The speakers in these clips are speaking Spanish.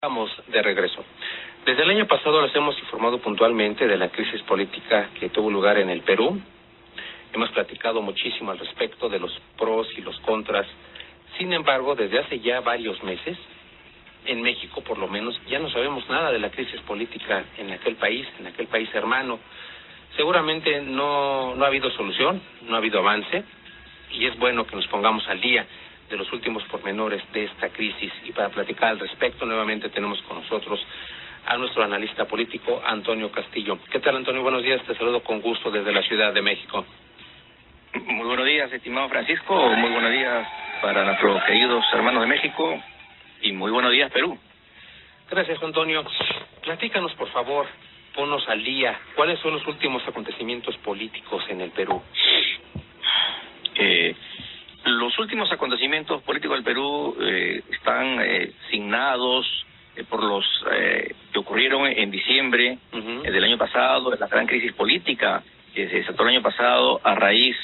Estamos de regreso. Desde el año pasado les hemos informado puntualmente de la crisis política que tuvo lugar en el Perú. Hemos platicado muchísimo al respecto de los pros y los contras. Sin embargo, desde hace ya varios meses, en México por lo menos, ya no sabemos nada de la crisis política en aquel país hermano. Seguramente no ha habido solución, no ha habido avance, y es bueno que nos pongamos al día de los últimos pormenores de esta crisis. Y para platicar al respecto, nuevamente tenemos con nosotros a nuestro analista político, Antonio Castillo. ¿Qué tal, Antonio? Buenos días, te saludo con gusto desde la Ciudad de México. Muy buenos días, estimado Francisco, muy buenos días para nuestros queridos hermanos de México y muy buenos días, Perú. Gracias, Antonio. Platícanos, por favor, ponnos al día. ¿Cuáles son los últimos acontecimientos políticos en el Perú? Los últimos acontecimientos políticos del Perú están signados por los que ocurrieron en diciembre del año pasado, la gran crisis política que se desató el año pasado a raíz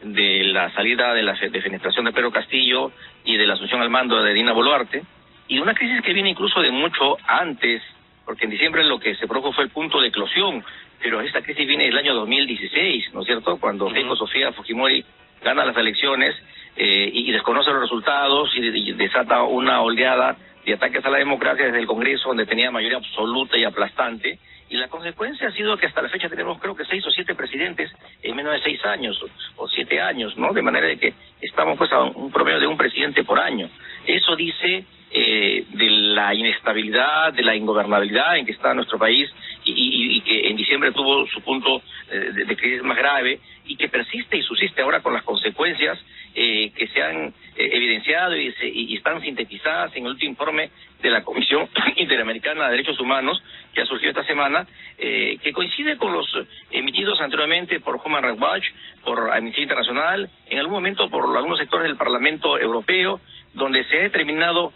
de la salida de la defenestración de Pedro Castillo y de la asunción al mando de Dina Boluarte, y una crisis que viene incluso de mucho antes, porque en diciembre lo que se produjo fue el punto de eclosión, pero esta crisis viene del año 2016, ¿no es cierto?, cuando Keiko Sofía Fujimori gana las elecciones y desconoce los resultados y desata una oleada de ataques a la democracia desde el Congreso, donde tenía mayoría absoluta y aplastante, y la consecuencia ha sido que hasta la fecha tenemos creo que 6 o 7 presidentes en menos de 6 años o 7 años, ¿no? De manera de que estamos pues a un promedio de un presidente por año. Eso dice de la inestabilidad, de la ingobernabilidad en que está nuestro país y que en diciembre tuvo su punto de crisis más grave y que persiste y subsiste ahora con las consecuencias que se han evidenciado y están sintetizadas en el último informe de la Comisión Interamericana de Derechos Humanos que ha surgido esta semana, que coincide con los emitidos anteriormente por Human Rights Watch, por Amnistía Internacional, en algún momento por algunos sectores del Parlamento Europeo, donde se ha determinado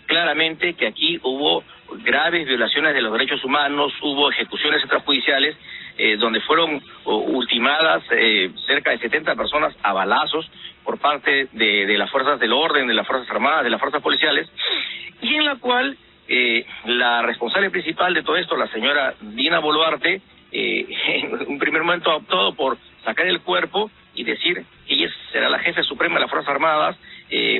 claramente que aquí hubo graves violaciones de los derechos humanos, hubo ejecuciones extrajudiciales, donde fueron ultimadas cerca de 70 personas a balazos por parte de las fuerzas del orden, de las fuerzas armadas, de las fuerzas policiales, y en la cual la responsable principal de todo esto, la señora Dina Boluarte, en un primer momento ha optado por sacar el cuerpo y decir que ella será la jefe suprema de las fuerzas armadas,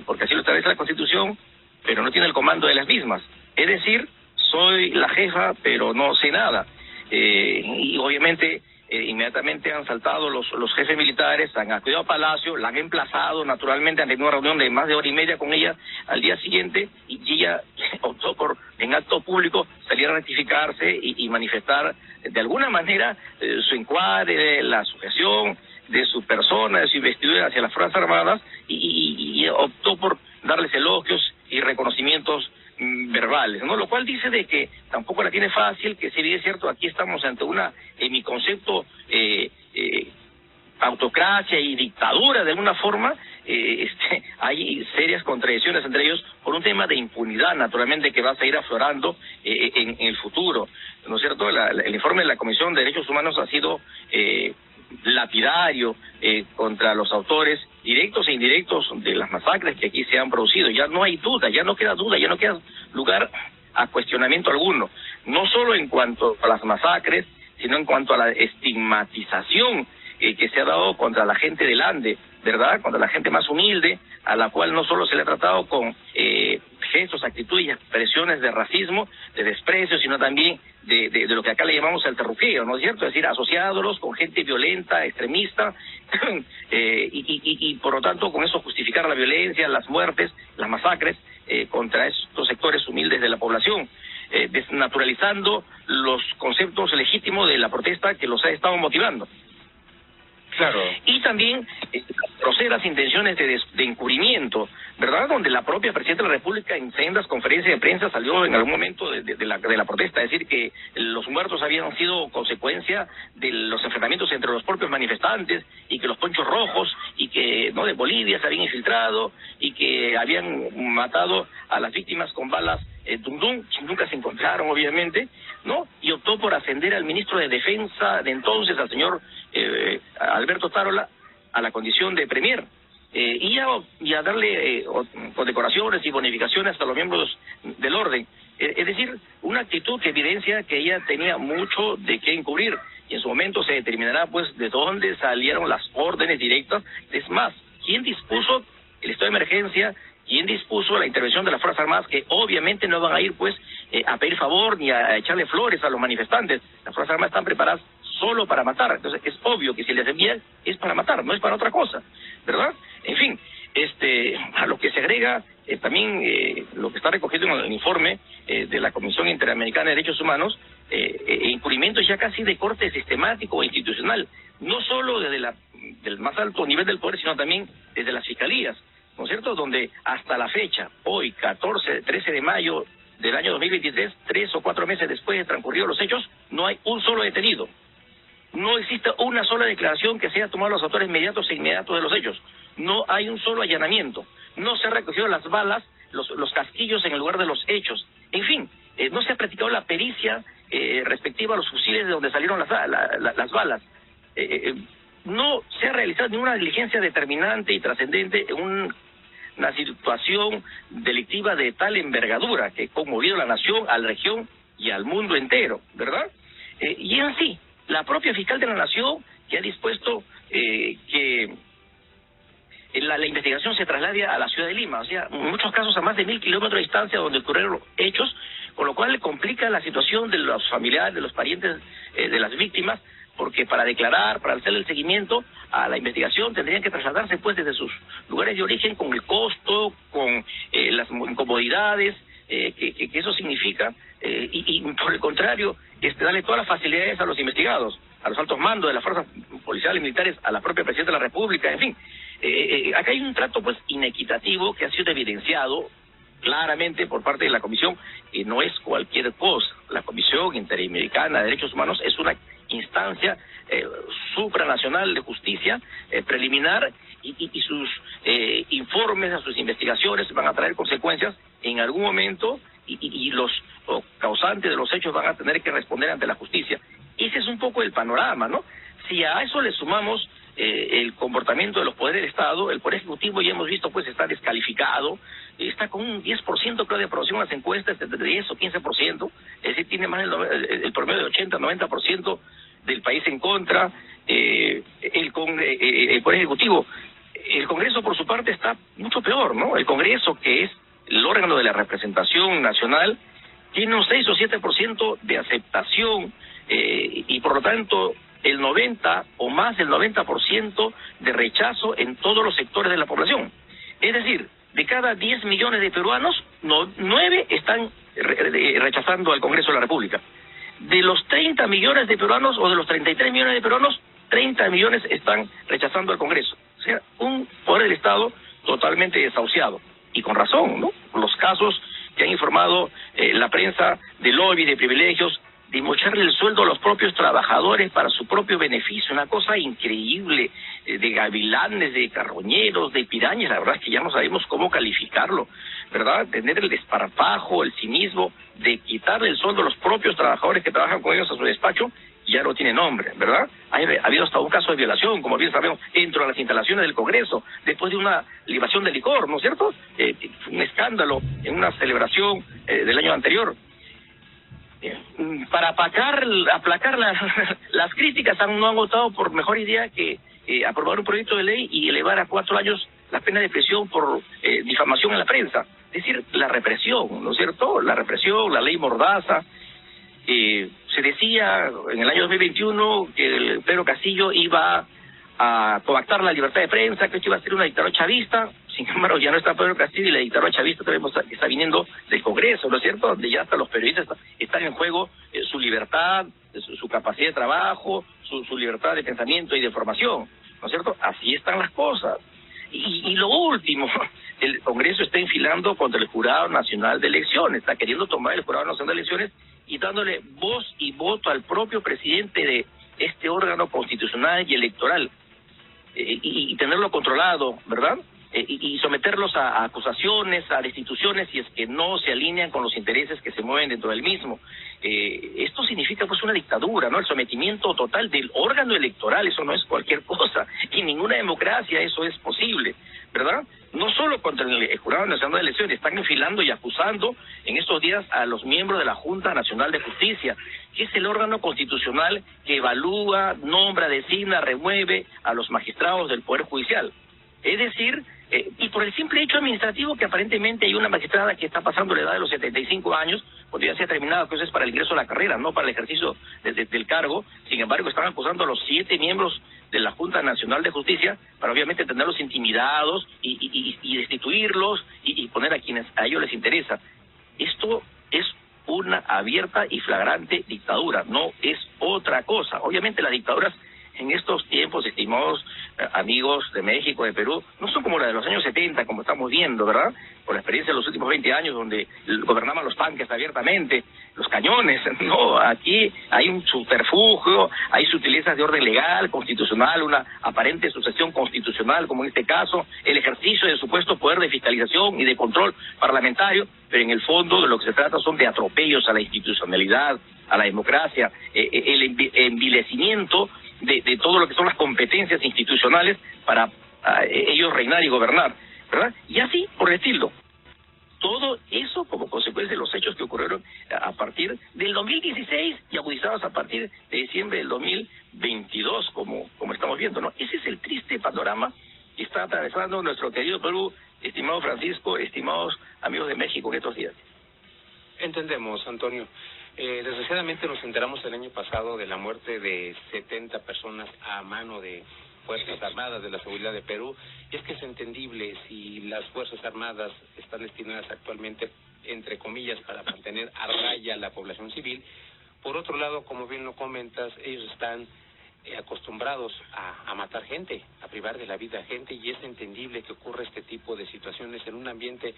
porque así lo establece la Constitución, pero no tiene el comando de las mismas. Es decir, soy la jefa, pero no sé nada. Y obviamente inmediatamente han saltado los jefes militares, han acudido a Palacio, la han emplazado, naturalmente han tenido una reunión de más de hora y media con ella al día siguiente, y ella optó por, en acto público, salir a rectificarse y manifestar de alguna manera su encuadre, la sujeción de su persona, de su investidura hacia las Fuerzas Armadas, y optó por darles elogios y reconocimientos verbales, ¿no? Lo cual dice de que tampoco la tiene fácil, que si bien es cierto, aquí estamos ante una, en mi concepto, autocracia y dictadura de alguna forma, hay serias contradicciones entre ellos por un tema de impunidad, naturalmente, que va a seguir aflorando en el futuro, ¿no es cierto? El informe de la Comisión de Derechos Humanos ha sido lapidario contra los autores directos e indirectos de las masacres que aquí se han producido. Ya no hay duda, ya no queda lugar a cuestionamiento alguno, no solo en cuanto a las masacres, sino en cuanto a la estigmatización que se ha dado contra la gente del Ande, ¿verdad?, contra la gente más humilde, a la cual no solo se le ha tratado con gestos, actitudes y expresiones de racismo, de desprecio, sino también de lo que acá le llamamos el terruqueo, ¿no es cierto? Es decir, asociándolos con gente violenta, extremista, y por lo tanto con eso justificar la violencia, las muertes, las masacres contra estos sectores humildes de la población, desnaturalizando los conceptos legítimos de la protesta que los ha estado motivando. Claro. Y también groseras intenciones de encubrimiento, ¿verdad?, donde la propia Presidenta de la República en sendas conferencias de prensa salió en algún momento de la protesta, es decir, que los muertos habían sido consecuencia de los enfrentamientos entre los propios manifestantes, y que los ponchos rojos y que no de Bolivia se habían infiltrado y que habían matado a las víctimas con balas Dundum, nunca se encontraron obviamente, ¿no? Y optó por ascender al ministro de Defensa de entonces, al señor Alberto Tarola, a la condición de premier. y a darle condecoraciones y bonificaciones a los miembros del orden. Es decir, una actitud que evidencia que ella tenía mucho de qué encubrir, y en su momento se determinará pues de dónde salieron las órdenes directas. Es más, ¿quién dispuso el estado de emergencia? ¿Quién dispuso la intervención de las Fuerzas Armadas? Que obviamente no van a ir pues a pedir favor ni a echarle flores a los manifestantes. Las Fuerzas Armadas están preparadas solo para matar. Entonces es obvio que si les envían es para matar, no es para otra cosa, ¿verdad? En fin, a lo que se agrega también lo que está recogido en el informe de la Comisión Interamericana de Derechos Humanos, incurrimientos ya casi de corte sistemático o institucional, no solo desde del más alto nivel del poder, sino también desde las fiscalías, ¿no es cierto?, donde hasta la fecha, hoy 13 de mayo del año 2023, 3 o 4 meses después de transcurridos los hechos, no hay un solo detenido. No existe una sola declaración que se haya tomado los autores inmediatos e inmediatos de los hechos. No hay un solo allanamiento. No se han recogido las balas, los casquillos en el lugar de los hechos. En fin, no se ha practicado la pericia respectiva a los fusiles de donde salieron las balas. No se ha realizado ninguna diligencia determinante y trascendente en una situación delictiva de tal envergadura que ha conmovido a la nación, a la región y al mundo entero, ¿verdad? Y en sí, la propia fiscal de la Nación que ha dispuesto que la investigación se traslade a la ciudad de Lima, o sea, en muchos casos a más de 1.000 kilómetros de distancia donde ocurrieron los hechos, con lo cual le complica la situación de los familiares, de los parientes de las víctimas, porque para declarar, para hacer el seguimiento a la investigación tendrían que trasladarse pues desde sus lugares de origen con el costo, con las incomodidades que eso significa, y por el contrario, darle todas las facilidades a los investigados, a los altos mandos de las fuerzas policiales y militares, a la propia Presidenta de la República, en fin. Acá hay un trato pues inequitativo que ha sido evidenciado claramente por parte de la Comisión, que no es cualquier cosa. La Comisión Interamericana de Derechos Humanos es una instancia supranacional de justicia preliminar, y sus informes, a sus investigaciones van a traer consecuencias en algún momento, y los causantes de los hechos van a tener que responder ante la justicia. Ese es un poco el panorama, ¿no? Si a eso le sumamos el comportamiento de los poderes del Estado, el Poder Ejecutivo ya hemos visto pues está descalificado, está con un 10% creo de aprobación en las encuestas, de 10 o 15%, es decir, tiene más el promedio de 80-90% del país en contra. El Poder Ejecutivo, el Congreso por su parte está mucho peor, ¿no? El Congreso, que es el órgano de la representación nacional, tiene un 6 o 7% de aceptación, y por lo tanto el 90 o más del 90% de rechazo en todos los sectores de la población. Es decir, de cada 10 millones de peruanos, 9 están rechazando al Congreso de la República. De los 30 millones de peruanos o de los 33 millones de peruanos, 30 millones están rechazando al Congreso. O sea, un poder del Estado totalmente desahuciado. Y con razón, ¿no? Los casos que han informado la prensa de lobby, de privilegios, de mocharle el sueldo a los propios trabajadores para su propio beneficio, una cosa increíble, de gavilanes, de carroñeros, de pirañas, la verdad es que ya no sabemos cómo calificarlo, ¿verdad? Tener el desparpajo, el cinismo de quitarle el sueldo a los propios trabajadores que trabajan con ellos a su despacho, ya no tiene nombre, ¿verdad? Ha habido hasta un caso de violación, como bien sabemos, dentro de las instalaciones del Congreso, después de una libación de licor, ¿no es cierto? Un escándalo en una celebración del año anterior. Para aplacar las críticas, no han votado por mejor idea que aprobar un proyecto de ley y elevar a 4 años la pena de prisión por difamación en la prensa. Es decir, la represión, ¿no es cierto? La represión, la ley Mordaza. Se decía en el año 2021 que el Pedro Castillo iba a coactar la libertad de prensa, que esto iba a ser una dictadura chavista. Sin embargo, ya no está Pedro Castillo, y la dictadura chavista también está viniendo del Congreso, ¿no es cierto?, donde ya hasta los periodistas están en juego su libertad, su capacidad de trabajo, su libertad de pensamiento y de formación, ¿no es cierto? Así están las cosas. Y lo último, el Congreso está enfilando contra el Jurado Nacional de Elecciones, está queriendo tomar el Jurado Nacional de Elecciones y dándole voz y voto al propio presidente de este órgano constitucional y electoral, y tenerlo controlado, ¿verdad? y someterlos a acusaciones, a destituciones, si es que no se alinean con los intereses que se mueven dentro del mismo. Esto significa pues una dictadura, ¿no? El sometimiento total del órgano electoral, eso no es cualquier cosa, y en ninguna democracia eso es posible, ¿verdad? No solo contra el Jurado Nacional de Elecciones, están enfilando y acusando en estos días a los miembros de la Junta Nacional de Justicia, que es el órgano constitucional que evalúa, nombra, designa, remueve a los magistrados del Poder Judicial. Es decir, y por el simple hecho administrativo que aparentemente hay una magistrada que está pasando la edad de los 75 años, cuando ya se ha terminado, que eso es para el ingreso a la carrera, no para el ejercicio del cargo. Sin embargo, están acusando a los 7 miembros de la Junta Nacional de Justicia para obviamente tenerlos intimidados y destituirlos y poner a quienes a ellos les interesa. Esto es una abierta y flagrante dictadura, no es otra cosa. Obviamente las dictaduras en estos tiempos, estimados amigos de México, de Perú, no son como las de los años 70, como estamos viendo, ¿verdad? Por la experiencia de los últimos 20 años, donde gobernaban los tanques abiertamente, los cañones, no, aquí hay un subterfugio, hay sutilezas de orden legal, constitucional, una aparente sucesión constitucional, como en este caso, el ejercicio del supuesto poder de fiscalización y de control parlamentario, pero en el fondo de lo que se trata son de atropellos a la institucionalidad, a la democracia, el envilecimiento de todo lo que son las competencias institucionales para ellos reinar y gobernar, ¿verdad? Y así, por el estilo. Todo eso como consecuencia de los hechos que ocurrieron a partir del 2016 y agudizados a partir de diciembre del 2022, como estamos viendo, ¿no? Ese es el triste panorama que está atravesando nuestro querido Perú, estimado Francisco, estimados amigos de México en estos días. Entendemos, Antonio. Desgraciadamente nos enteramos el año pasado de la muerte de 70 personas a mano de Fuerzas Armadas de la Seguridad de Perú, y es que es entendible si las Fuerzas Armadas están destinadas actualmente, entre comillas, para mantener a raya la población civil. Por otro lado, como bien lo comentas, ellos están acostumbrados a matar gente, a privar de la vida a gente, y es entendible que ocurra este tipo de situaciones en un ambiente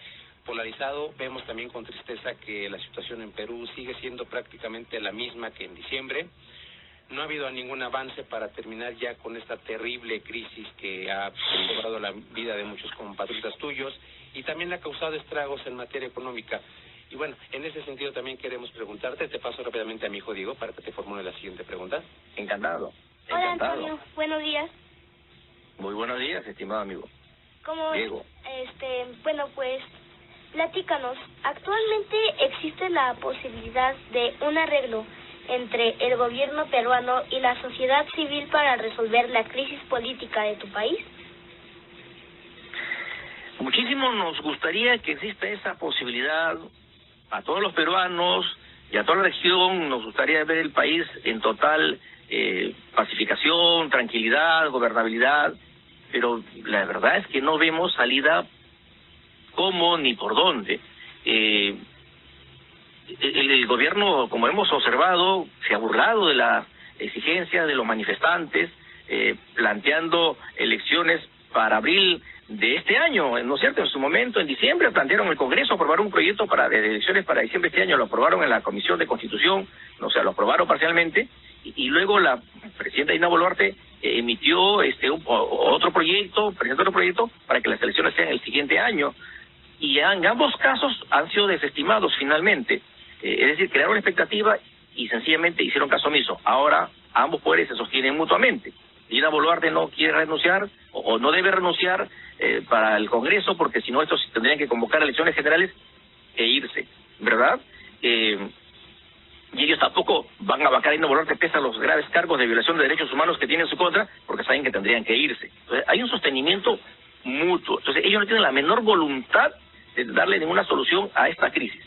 polarizado. Vemos también con tristeza que la situación en Perú sigue siendo prácticamente la misma que en diciembre. No ha habido ningún avance para terminar ya con esta terrible crisis que ha cobrado la vida de muchos compatriotas tuyos y también ha causado estragos en materia económica. Y bueno, en ese sentido también queremos preguntarte, te paso rápidamente a mi hijo Diego para que te formule la siguiente pregunta. Encantado. Hola Antonio, buenos días. Muy buenos días, estimado amigo. ¿Cómo? Diego. Bueno, pues, platícanos, ¿actualmente existe la posibilidad de un arreglo entre el gobierno peruano y la sociedad civil para resolver la crisis política de tu país? Muchísimo nos gustaría que exista esa posibilidad. A todos los peruanos y a toda la región nos gustaría ver el país en total pacificación, tranquilidad, gobernabilidad, pero la verdad es que no vemos salida cómo ni por dónde. El gobierno, como hemos observado, se ha burlado de las exigencias de los manifestantes, planteando elecciones para abril de este año, ¿no es cierto? En su momento, en diciembre, plantearon el Congreso aprobar un proyecto de elecciones para diciembre de este año, lo aprobaron en la Comisión de Constitución, o sea, lo aprobaron parcialmente, y luego la presidenta Dina Boluarte emitió otro proyecto, presentó otro proyecto para que las elecciones sean el siguiente año, y en ambos casos han sido desestimados finalmente. Es decir, crearon expectativa y sencillamente hicieron caso omiso. Ahora ambos poderes se sostienen mutuamente. Dina Boluarte no quiere renunciar o no debe renunciar para el Congreso, porque si no estos tendrían que convocar elecciones generales e irse, ¿verdad? Y ellos tampoco van a vacar a Dina Boluarte pese a los graves cargos de violación de derechos humanos que tienen en su contra, porque saben que tendrían que irse. Entonces, hay un sostenimiento mutuo. Entonces ellos no tienen la menor voluntad de darle ninguna solución a esta crisis.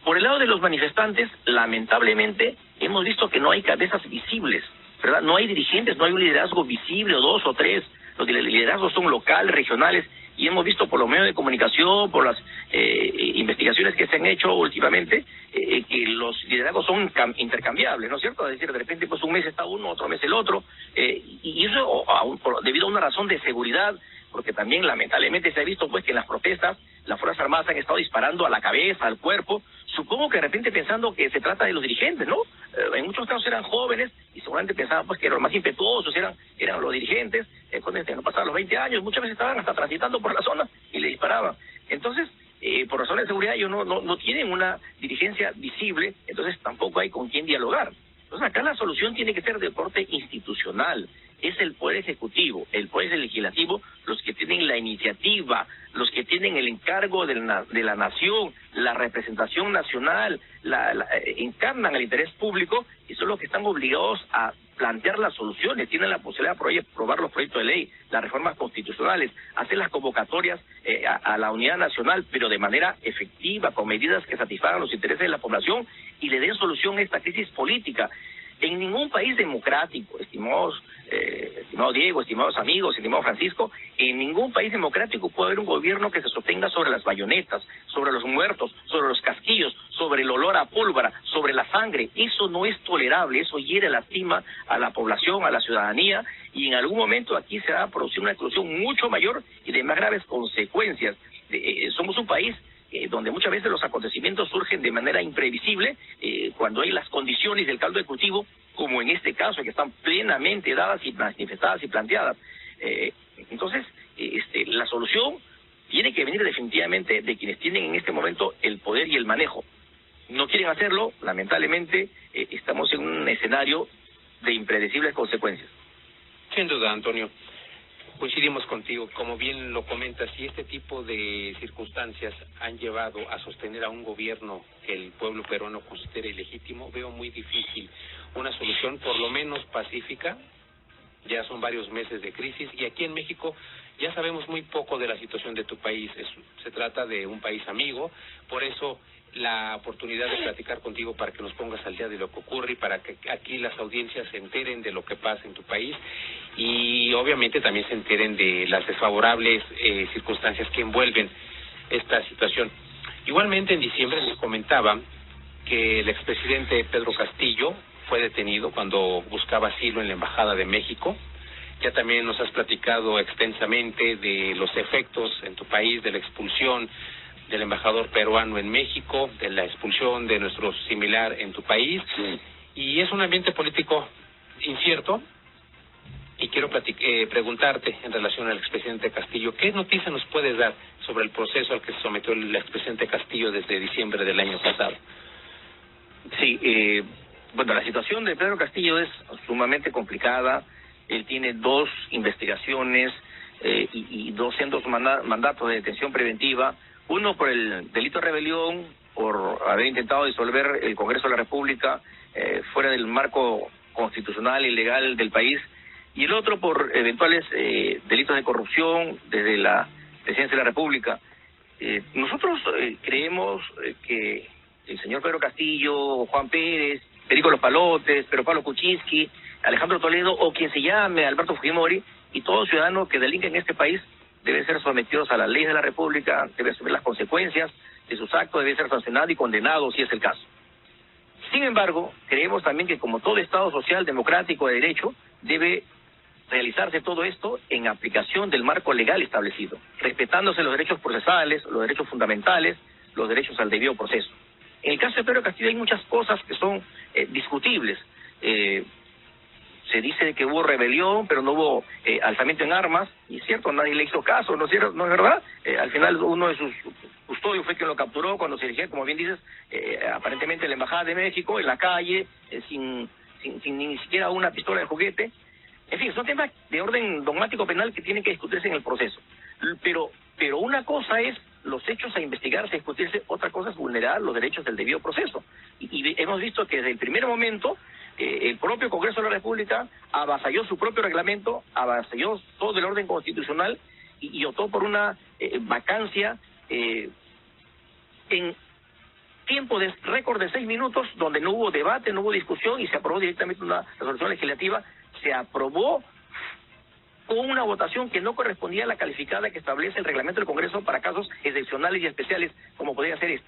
Por el lado de los manifestantes, lamentablemente, hemos visto que no hay cabezas visibles, ¿verdad? No hay dirigentes, no hay un liderazgo visible, o 2 o 3. Los liderazgos son locales, regionales, y hemos visto por los medios de comunicación, por las investigaciones que se han hecho últimamente, que los liderazgos son intercambiables, ¿no es cierto? Es decir, de repente pues un mes está uno, otro mes el otro, y eso debido a una razón de seguridad, porque también lamentablemente se ha visto pues que en las protestas las Fuerzas Armadas han estado disparando a la cabeza, al cuerpo, supongo que de repente pensando que se trata de los dirigentes, ¿no? En muchos casos eran jóvenes y seguramente pensaban pues que los más impetuosos eran los dirigentes, cuando no pasaban los 20 años, muchas veces estaban hasta transitando por la zona y le disparaban. Entonces, por razones de seguridad ellos no tienen una dirigencia visible, entonces tampoco hay con quién dialogar. Entonces acá la solución tiene que ser de corte institucional. Es el Poder Ejecutivo, el Poder Legislativo, los que tienen la iniciativa, los que tienen el encargo de la nación, la representación nacional, encarnan el interés público y son los que están obligados a plantear las soluciones, tienen la posibilidad de aprobar los proyectos de ley, las reformas constitucionales, hacer las convocatorias a la unidad nacional, pero de manera efectiva, con medidas que satisfagan los intereses de la población y le den solución a esta crisis política. En ningún país democrático, estimado Diego, estimados amigos, estimado Francisco, en ningún país democrático puede haber un gobierno que se sostenga sobre las bayonetas, sobre los muertos, sobre los casquillos, sobre el olor a pólvora, sobre la sangre. Eso no es tolerable, eso hiere, lastima a la población, a la ciudadanía, y en algún momento aquí se va a producir una explosión mucho mayor y de más graves consecuencias. Somos un país donde muchas veces los acontecimientos surgen de manera imprevisible, cuando hay las condiciones del caldo de cultivo, como en este caso, que están plenamente dadas y manifestadas y planteadas. Entonces, la solución tiene que venir definitivamente de quienes tienen en este momento el poder y el manejo. No quieren hacerlo, lamentablemente, estamos en un escenario de impredecibles consecuencias. Sin duda, Antonio. Coincidimos contigo, como bien lo comentas, si este tipo de circunstancias han llevado a sostener a un gobierno que el pueblo peruano considere ilegítimo, veo muy difícil una solución, por lo menos pacífica. Ya son varios meses de crisis y aquí en México ya sabemos muy poco de la situación de tu país. Se trata de un país amigo, por eso la oportunidad de platicar contigo para que nos pongas al día de lo que ocurre y para que aquí las audiencias se enteren de lo que pasa en tu país y obviamente también se enteren de las desfavorables circunstancias que envuelven esta situación. Igualmente en diciembre les comentaba que el expresidente Pedro Castillo fue detenido cuando buscaba asilo en la Embajada de México. Ya también nos has platicado extensamente de los efectos en tu país, de la expulsión del embajador peruano en México, de la expulsión de nuestro similar en tu país, y es un ambiente político incierto, y quiero preguntarte en relación al expresidente Castillo, ¿qué noticia nos puedes dar sobre el proceso al que se sometió el expresidente Castillo desde diciembre del año pasado? Sí, bueno, la situación de Pedro Castillo es sumamente complicada. Él tiene 2 investigaciones y 200 mandatos de detención preventiva, uno por el delito de rebelión, por haber intentado disolver el Congreso de la República fuera del marco constitucional y legal del país, y el otro por eventuales delitos de corrupción desde la presidencia de la República. Nosotros creemos que el señor Pedro Castillo, Juan Pérez, Perico Los Palotes, Pedro Pablo Kuczynski, Alejandro Toledo o quien se llame Alberto Fujimori, y todo ciudadano que delinque en este país debe ser sometidos a las leyes de la República, debe asumir las consecuencias de sus actos, debe ser sancionado y condenado si es el caso. Sin embargo, creemos también que como todo Estado social, democrático, de derecho, debe realizarse todo esto en aplicación del marco legal establecido, respetándose los derechos procesales, los derechos fundamentales, los derechos al debido proceso. En el caso de Pedro Castillo hay muchas cosas que son discutibles. Se dice que hubo rebelión, pero no hubo alzamiento en armas, y es cierto, nadie le hizo caso, ¿no es verdad? Al final uno de sus custodios fue quien lo capturó cuando se dirigía, como bien dices, aparentemente en la Embajada de México, en la calle, sin ni siquiera una pistola de juguete. En fin, son temas de orden dogmático penal que tienen que discutirse en el proceso. Pero una cosa es los hechos a investigarse, a discutirse, otra cosa es vulnerar los derechos del debido proceso. Y hemos visto que desde el primer momento el propio Congreso de la República avasalló su propio reglamento, avasalló todo el orden constitucional y optó por una vacancia en tiempo de récord de 6 minutos, donde no hubo debate, no hubo discusión y se aprobó directamente una resolución legislativa. Se aprobó con una votación que no correspondía a la calificada que establece el reglamento del Congreso para casos excepcionales y especiales, como podría ser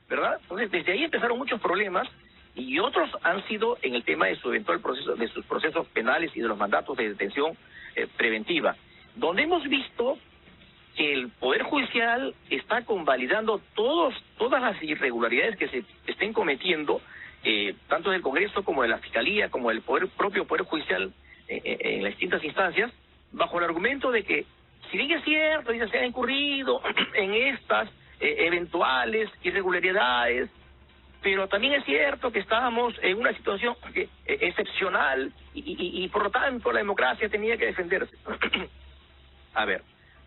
¿verdad? Entonces, desde ahí empezaron muchos problemas y otros han sido en el tema de su eventual proceso, de sus procesos penales y de los mandatos de detención preventiva, donde hemos visto que el Poder Judicial está convalidando todas las irregularidades que se estén cometiendo, tanto del Congreso como de la Fiscalía, como del propio Poder Judicial en las distintas instancias, bajo el argumento de que, si bien es cierto, dice, se han incurrido en estas eventuales irregularidades, pero también es cierto que estábamos en una situación excepcional y por lo tanto la democracia tenía que defenderse. A ver,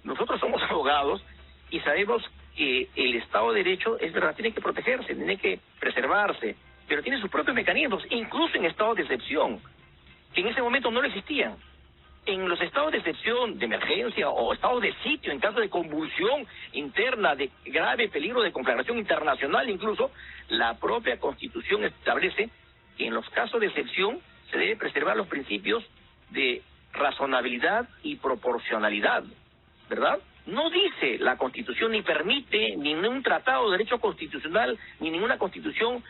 nosotros somos abogados y sabemos que el Estado de Derecho es verdad, tiene que protegerse, tiene que preservarse, pero tiene sus propios mecanismos, incluso en estados de excepción, que en ese momento no lo existían. En los estados de excepción, de emergencia o estados de sitio, en caso de convulsión interna, de grave peligro de conflagración internacional incluso, la propia Constitución establece que en los casos de excepción se debe preservar los principios de razonabilidad y proporcionalidad, ¿verdad? No dice la Constitución ni permite ningún tratado de derecho constitucional ni ninguna constitución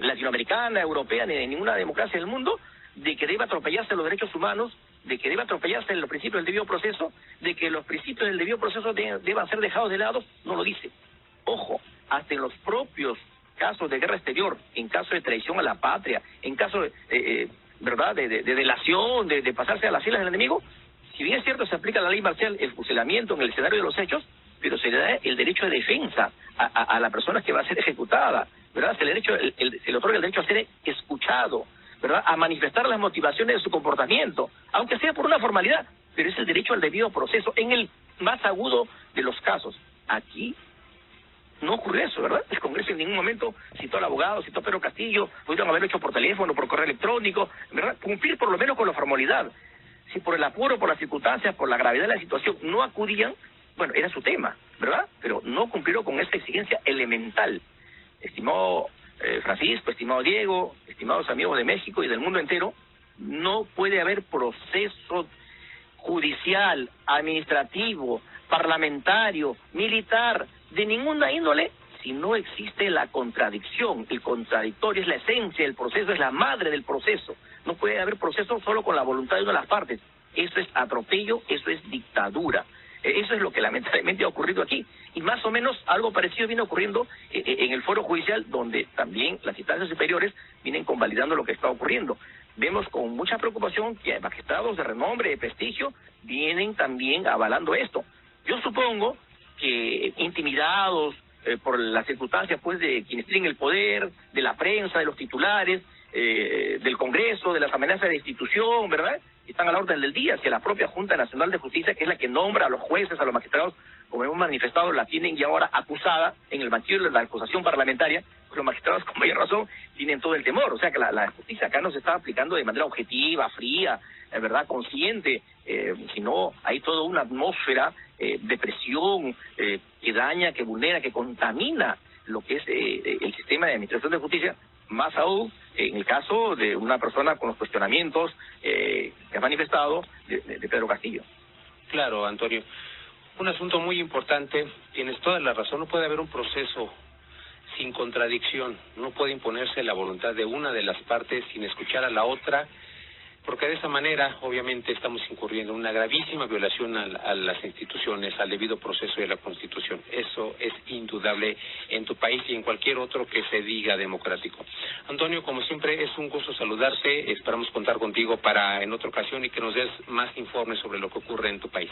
latinoamericana, europea, ni de ninguna democracia del mundo de que deba atropellarse los derechos humanos, de que deba atropellarse los principios del debido proceso, de que los principios del debido proceso deban ser dejados de lado, no lo dice. Ojo, hasta en los propios casos de guerra exterior, en caso de traición a la patria, en caso de ¿verdad?, de delación, de pasarse a las filas del enemigo, si bien es cierto se aplica la ley marcial, el fusilamiento en el escenario de los hechos, pero se le da el derecho de defensa a la persona que va a ser ejecutada, ¿verdad? Se le otorga el derecho a ser escuchado, ¿verdad?, a manifestar las motivaciones de su comportamiento, aunque sea por una formalidad, pero es el derecho al debido proceso en el más agudo de los casos. Aquí no ocurre eso, ¿verdad? El Congreso en ningún momento citó al abogado, citó a Pedro Castillo, pudieron haberlo hecho por teléfono, por correo electrónico, ¿verdad? Cumplir por lo menos con la formalidad. Si por el apuro, por las circunstancias, por la gravedad de la situación no acudían, bueno, era su tema, ¿verdad? Pero no cumplieron con esa exigencia elemental. Estimado Francisco, estimado Diego, estimados amigos de México y del mundo entero, no puede haber proceso judicial, administrativo, parlamentario, militar, de ninguna índole, si no existe la contradicción. El contradictorio es la esencia del proceso, es la madre del proceso. No puede haber proceso solo con la voluntad de una de las partes. Eso es atropello, eso es dictadura. Eso es lo que lamentablemente ha ocurrido aquí. Y más o menos algo parecido viene ocurriendo en el foro judicial, donde también las instancias superiores vienen convalidando lo que está ocurriendo. Vemos con mucha preocupación que magistrados de renombre, de prestigio, vienen también avalando esto. Yo supongo que intimidados por las circunstancias pues de quienes tienen el poder, de la prensa, de los titulares, del Congreso, de las amenazas de institución, ¿verdad?, están a la orden del día, que la propia Junta Nacional de Justicia, que es la que nombra a los jueces, a los magistrados, como hemos manifestado, la tienen ya ahora acusada en el banquillo de la acusación parlamentaria, los magistrados con mayor razón tienen todo el temor. O sea que la justicia acá no se está aplicando de manera objetiva, fría, ¿verdad?, consciente, sino hay toda una atmósfera de presión que daña, que vulnera, que contamina lo que es el sistema de administración de justicia, más aún en el caso de una persona con los cuestionamientos que ha manifestado de Pedro Castillo. Claro, Antonio. Un asunto muy importante, tienes toda la razón, no puede haber un proceso sin contradicción, no puede imponerse la voluntad de una de las partes sin escuchar a la otra, porque de esa manera, obviamente, estamos incurriendo en una gravísima violación a las instituciones, al debido proceso de la Constitución. Eso es indudable en tu país y en cualquier otro que se diga democrático. Antonio, como siempre, es un gusto saludarte. Esperamos contar contigo para en otra ocasión y que nos des más informes sobre lo que ocurre en tu país.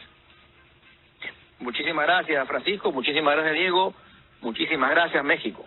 Muchísimas gracias, Francisco. Muchísimas gracias, Diego. Muchísimas gracias, México.